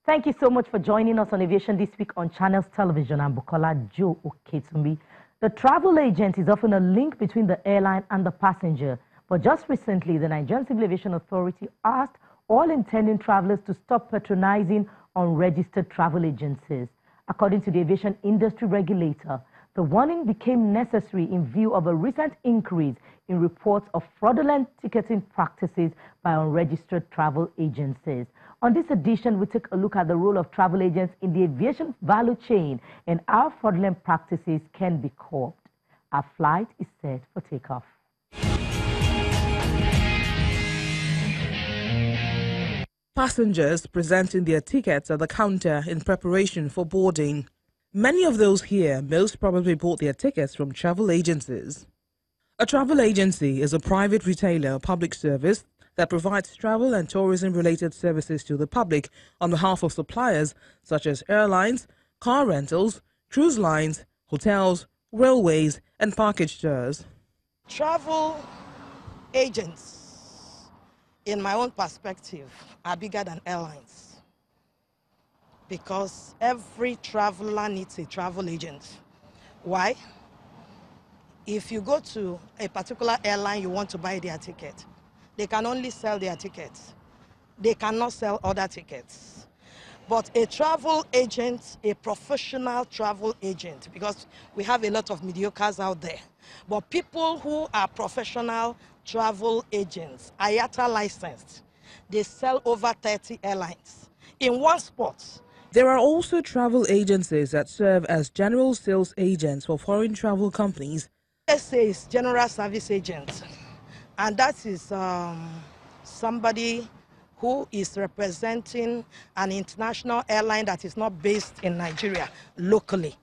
Thank you so much for joining us on Aviation this week on Channels Television. I'm Bukola Joe Oketumbi. The travel agent is often a link between the airline and the passenger. But just recently, the Nigerian Civil Aviation Authority asked all intending travelers to stop patronizing unregistered travel agencies. According to the aviation industry regulator, the warning became necessary in view of a recent increase in reports of fraudulent ticketing practices by unregistered travel agencies. On this edition, we take a look at the role of travel agents in the aviation value chain and how fraudulent practices can be curbed. Our flight is set for takeoff. Passengers presenting their tickets at the counter in preparation for boarding. Many of those here most probably bought their tickets from travel agencies. A travel agency is a private retailer or public service that provides travel and tourism-related services to the public on behalf of suppliers such as airlines, car rentals, cruise lines, hotels, railways, and package tours. Travel agents, in my own perspective, are bigger than airlines because every traveler needs a travel agent. Why? If you go to a particular airline, you want to buy their ticket, they can only sell their tickets. They cannot sell other tickets. But a travel agent, a professional travel agent, because we have a lot of mediocres out there, but people who are professional travel agents, IATA licensed, they sell over 30 airlines in one spot. There are also travel agencies that serve as general sales agents for foreign travel companies. SA is general service agent, and that is somebody who is representing an international airline that is not based in Nigeria locally.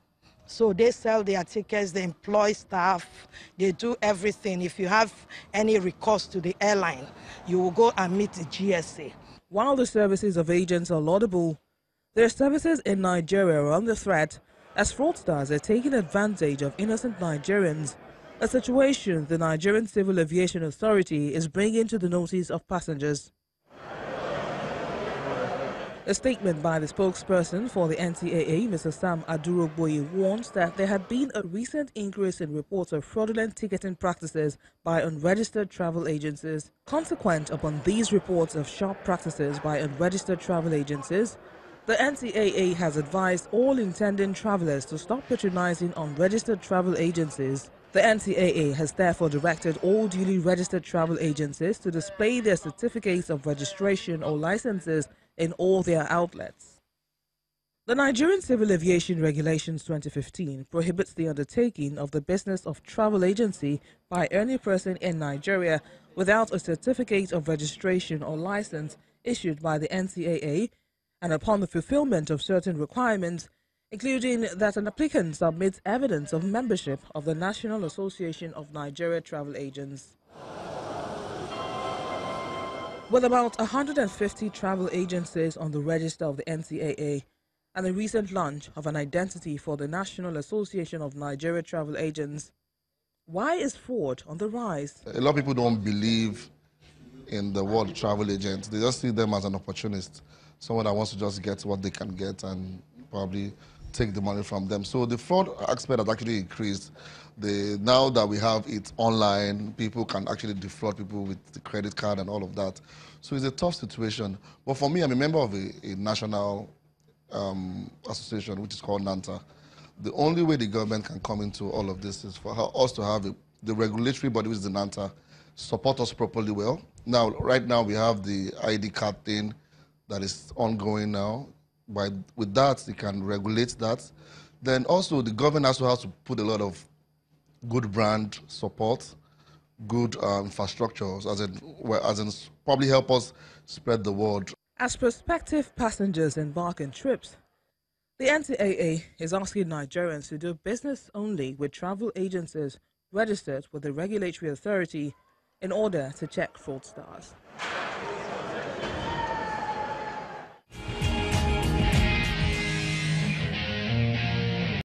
So they sell their tickets, they employ staff, they do everything. If you have any recourse to the airline, you will go and meet the GSA. While the services of agents are laudable, their services in Nigeria are under threat as fraudsters are taking advantage of innocent Nigerians, a situation the Nigerian Civil Aviation Authority is bringing to the notice of passengers. A statement by the spokesperson for the NCAA, Mr. Sam Adurogboye, warns that there had been a recent increase in reports of fraudulent ticketing practices by unregistered travel agencies. Consequent upon these reports of sharp practices by unregistered travel agencies, the NCAA has advised all intending travelers to stop patronizing unregistered travel agencies. The NCAA has therefore directed all duly registered travel agencies to display their certificates of registration or licenses in all their outlets. The Nigerian Civil Aviation Regulations 2015 prohibits the undertaking of the business of travel agency by any person in Nigeria without a certificate of registration or license issued by the NCAA, and upon the fulfillment of certain requirements, including that an applicant submits evidence of membership of the National Association of Nigeria Travel Agents. With about 150 travel agencies on the register of the NCAA and the recent launch of an identity for the National Association of Nigeria Travel Agents, why is fraud on the rise? A lot of people don't believe in the word travel agent. They just see them as an opportunist, someone that wants to just get what they can get and probably take the money from them. So the fraud aspect has actually increased. Now that we have it online, people can actually defraud people with the credit card and all of that. So it's a tough situation. But for me, I'm a member of a national association, which is called NANTA. The only way the government can come into all of this is for us to have the regulatory body, which is the NANTA, support us properly well. Now, right now, we have the ID card thing that is ongoing now. With that, they can regulate that. Then also, the government also has to put a lot of good brand support, good infrastructures, as in probably help us spread the word. As prospective passengers embark on trips, the NCAA is asking Nigerians to do business only with travel agencies registered with the regulatory authority in order to check fraudsters.